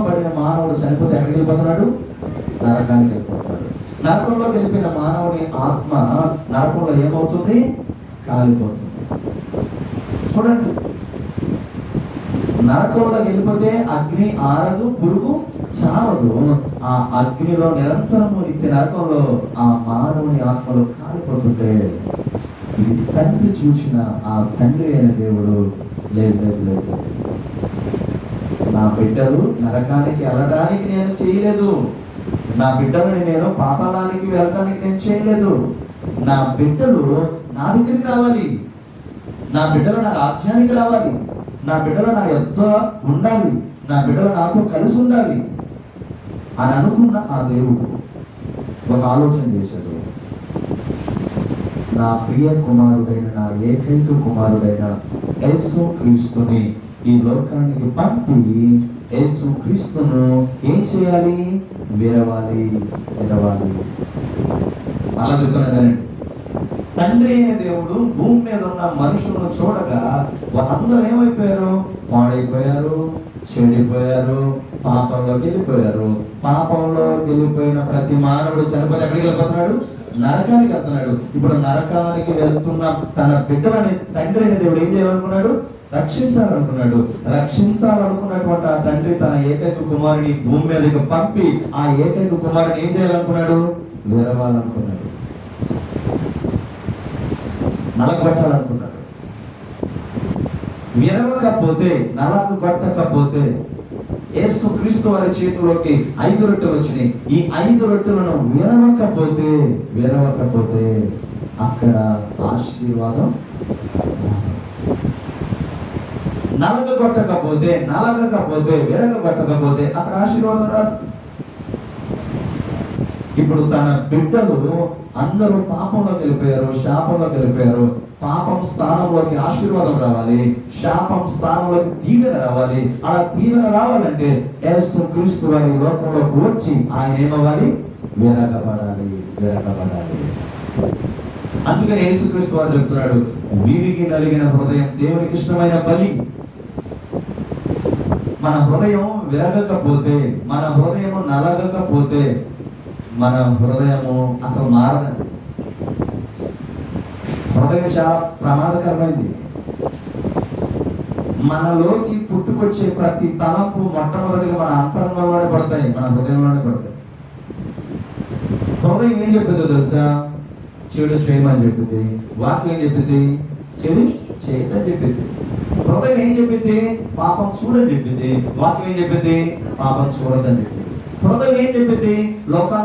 పడిన మానవుడు చనిపోతే ఎక్కడికి వెళ్ళిపోతున్నాడు? నరకానికి వెళ్ళిపోతున్నాడు. నరకంలోకి వెళ్ళిపోయిన మానవుని ఆత్మ నరకంలో ఏమవుతుంది? కాలిపోతుంది. చూడండి, నరకంలోకి వెళ్ళిపోతే అగ్ని ఆరదు, పురుగు చావదు. ఆ అగ్నిలో నిరంతరము నిత్య నరకంలో ఆ మానవుని ఆత్మలో కాలిపోతుంటే ఇది తండ్రి చూసిన ఆ తండ్రి అయిన దేవుడు లేదు లేదు లేదు, నా బిడ్డలు నరకానికి వెళ్ళడానికి నేను చేయలేదు, నా బిడ్డలని నేను పాతాళానికి వెళ్ళడానికి నేను చేయలేదు, నా బిడ్డలు నా దగ్గరికి రావాలి, నా బిడ్డలు నా రాజ్యానికి రావాలి, నా బిడ్డలు నా యొద్ద ఉండాలి, నా బిడ్డలు నాతో కలిసి ఉండాలి అని అనుకున్న ఆ దేవుడు ఒక ఆలోచన చేశాడు. నా ప్రియ కుమారుడైన, నా ఏకైక కుమారుడైన యేసు క్రీస్తుని ఈ లోకానికి పంపి యేసు క్రీస్తును ఏం చేయాలి? విరవాలి. అలా చెప్తున్నాను. తండ్రి అయిన దేవుడు భూమి మీద ఉన్న మనుషులను చూడగా వాళ్ళందరూ ఏమైపోయారు? పాడైపోయారు, చెడిపోయారు, పాపంలోకి వెళ్ళిపోయారు. పాపంలోకి వెళ్ళిపోయిన ప్రతి మానవుడు చనిపోతే ఎక్కడికి వెళ్ళిపోతున్నాడు? నరకానికి వెళ్తున్నాడు. ఇప్పుడు నరకానికి వెళ్తున్న తన బిడ్డలని తండ్రి అయిన దేవుడు ఏం చేయాలనుకున్నాడు? రక్షించాలనుకున్నాడు. రక్షించాలనుకున్నటువంటి ఆ తండ్రి తన ఏకైక కుమారుని భూమి మీదకి పంపి ఆ ఏకైక కుమారుని ఏం చేయాలనుకున్నాడు? విరవాలనుకున్నాడు, నలగొట్టాలనుకున్నాడు. విరవకపోతే, నలగొట్టకపోతే యేసు క్రీస్తు వారి చేతిలోకి 5 రొట్టెలు వచ్చినాయి. ఈ 5 రొట్టెలను విరవకపోతే అక్కడ ఆశీర్వాదం. నలగొట్టకపోతే, విరగొట్టకపోతే అక్కడ ఆశీర్వాదం రాదు. ఇప్పుడు తన బిడ్డలు అందరూ పాపంలోకి వెళ్ళిపోయారు, శాపంలోకి వెళ్ళిపోయారు. పాపం స్థానంలోకి ఆశీర్వాదం రావాలి, శాపం స్థానంలోకి దీవెన రావాలి. అలా దీవెన రావాలంటే యేసు క్రీస్తు వారి లోకంలోకి వచ్చి ఆయన ఏమవ్వాలి? విరగబడాలి. అందుకని యేసు క్రీస్తు వారు చెప్తున్నాడు, విరిగి నలిగిన హృదయం దేవునికి ఇష్టమైన బలి. మన హృదయం విరగకపోతే, మన హృదయం నలగకపోతే మన హృదయము అసలు మారదండి. హృదయం చాలా ప్రమాదకరమైంది. మనలోకి పుట్టుకొచ్చే ప్రతి తలంపు మొట్టమొదటిగా మన అంతరంగంలోనే పడతాయి, మన హృదయంలోనే పడతాయి. హృదయం ఏం చెప్పిందో తెలుసా? చెడు చేయమని చెప్పింది. వాక్యం ఏం చెప్పింది? చెడు చేయమని చెప్పింది. హృదయం ఏం చెప్పింది? పాపం చూడని చెప్పింది. వాక్యం ఏం చెప్పింది? పాపం చూడదని చెప్పింది. హృదయం ఏం చెప్పింది? లోకాన్ని